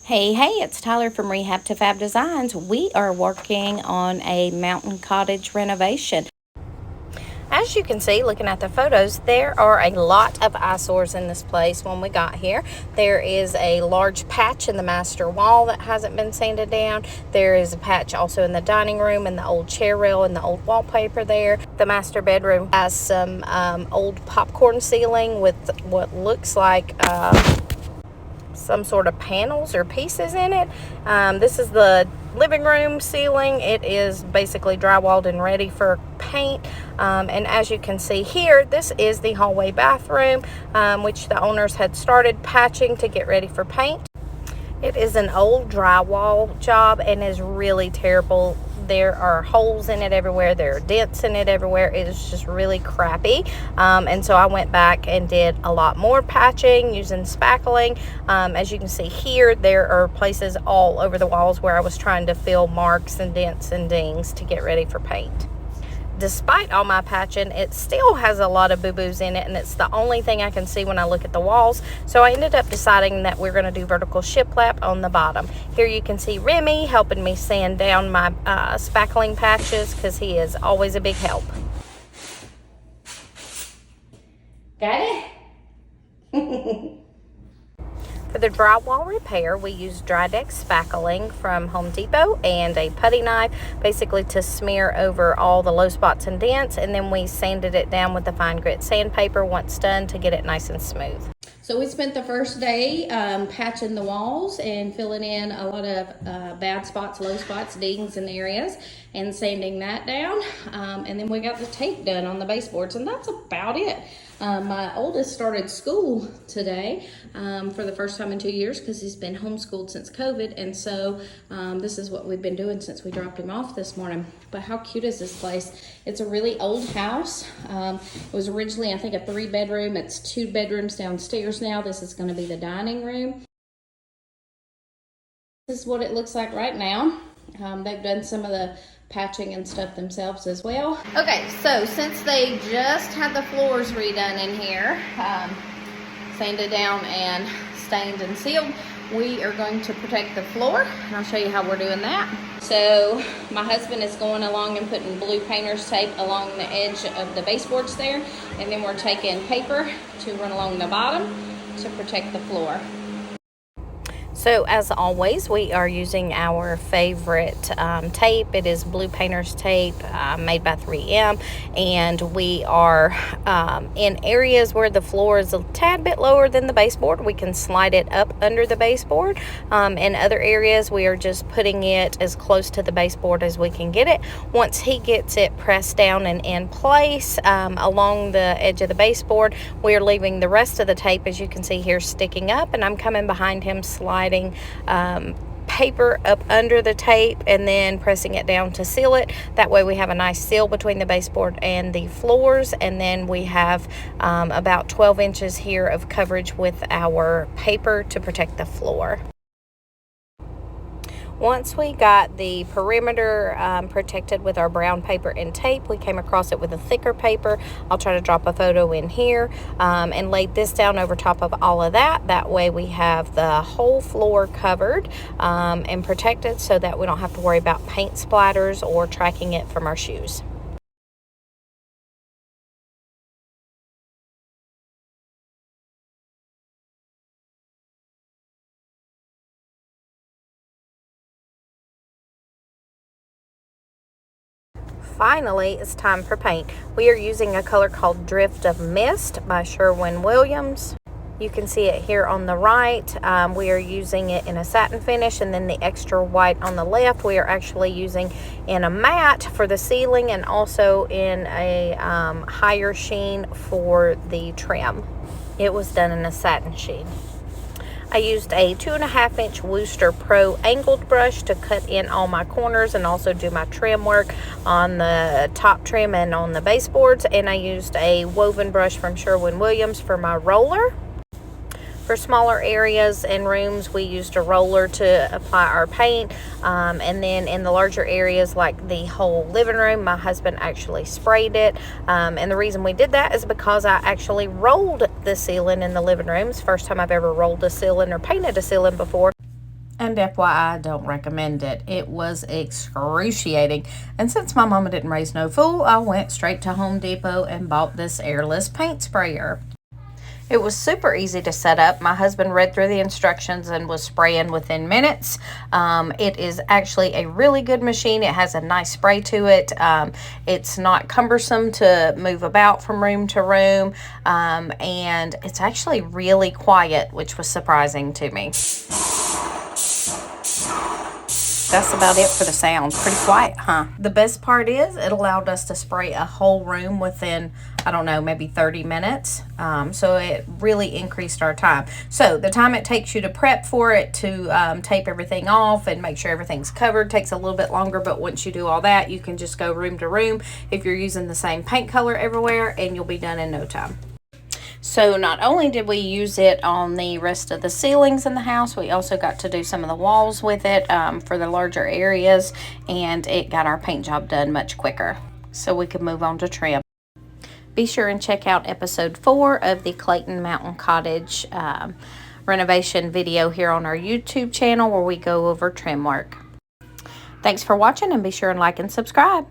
Hey, it's Tyler from Rehab to Fab Designs. We are working on a mountain cottage renovation. As you can see, looking at the photos, there are a lot of eyesores in this place when we got here. There is a large patch in the master wall that hasn't been sanded down. There is a patch also in the dining room and the old chair rail and the old wallpaper there. The master bedroom has some old popcorn ceiling with what looks like some sort of panels or pieces in it. This is the living room ceiling. It is basically drywalled and ready for paint. And as you can see here, this is the hallway bathroom, which the owners had started patching to get ready for paint. It is an old drywall job and is really terrible. There are holes in it everywhere. There are dents in it everywhere. It is just really crappy. And so I went back and did a lot more patching using spackling. As you can see here, there are places all over the walls where I was trying to fill marks and dents and dings to get ready for paint. Despite all my patching, it still has a lot of boo-boos in it, and it's the only thing I can see when I look at the walls. So I ended up deciding that we're going to do vertical shiplap on the bottom. Here you can see Remy helping me sand down my spackling patches because he is always a big help. Got it? For the drywall repair, we used dry deck spackling from Home Depot and a putty knife, basically to smear over all the low spots and dents, and then we sanded it down with the fine grit sandpaper once done to get it nice and smooth. So we spent the first day patching the walls and filling in a lot of bad spots, low spots, dings and areas, and sanding that down. And then we got the tape done on the baseboards, and that's about it. My oldest started school today for the first time in 2 years because he's been homeschooled since COVID, and so this is what we've been doing since we dropped him off this morning. But how cute is this place? It's a really old house. It was originally, I think, a 3-bedroom. It's 2 bedrooms downstairs now. This is going to be the dining room. This is what it looks like right now. They've done some of the patching and stuff themselves as well. Okay, so since they just had the floors redone in here, sanded down and stained and sealed, we are going to protect the floor, and I'll show you how we're doing that. So my husband is going along and putting blue painter's tape along the edge of the baseboards there, and then we're taking paper to run along the bottom to protect the floor. So as always, we are using our favorite tape. It is blue painter's tape made by 3M, and we are in areas where the floor is a tad bit lower than the baseboard. We can slide it up under the baseboard. In other areas, we are just putting it as close to the baseboard as we can get it. Once he gets it pressed down and in place along the edge of the baseboard, we are leaving the rest of the tape, as you can see here, sticking up, and I'm coming behind him sliding paper up under the tape and then pressing it down to seal it. That way we have a nice seal between the baseboard and the floors, and then we have about 12 inches here of coverage with our paper to protect the floor. Once we got the perimeter protected with our brown paper and tape, we came across it with a thicker paper. I'll try to drop a photo in here, and laid this down over top of all of that. That way we have the whole floor covered and protected so that we don't have to worry about paint splatters or tracking it from our shoes. Finally, it's time for paint. We are using a color called Drift of Mist by Sherwin-Williams. You can see it here on the right. We are using it in a satin finish, and then the extra white on the left we are actually using in a matte for the ceiling and also in a higher sheen for the trim. It was done in a satin sheen. I used a 2.5-inch Wooster Pro angled brush to cut in all my corners and also do my trim work on the top trim and on the baseboards. And I used a woven brush from Sherwin-Williams for my roller. For smaller areas and rooms, we used a roller to apply our paint. And then in the larger areas, like the whole living room, my husband actually sprayed it. And the reason we did that is because I actually rolled the ceiling in the living room. It's the first time I've ever rolled a ceiling or painted a ceiling before. And FYI, I don't recommend it. It was excruciating. And since my mama didn't raise no fool, I went straight to Home Depot and bought this airless paint sprayer. It was super easy to set up. My husband read through the instructions and was spraying within minutes. It is actually a really good machine. It has a nice spray to it. It's not cumbersome to move about from room to room. And it's actually really quiet, which was surprising to me. That's about it for the sound. Pretty quiet, huh? The best part is it allowed us to spray a whole room within, I don't know, maybe 30 minutes. So it really increased our time. So the time it takes you to prep for it, to tape everything off and make sure everything's covered, takes a little bit longer. But once you do all that, you can just go room to room if you're using the same paint color everywhere, and you'll be done in no time. So not only did we use it on the rest of the ceilings in the house, we also got to do some of the walls with it for the larger areas, and it got our paint job done much quicker so we could move on to trim. Be sure and check out episode 4 of the Clayton Mountain Cottage renovation video here on our YouTube channel, where we go over trim work. Thanks for watching, and be sure and like and subscribe.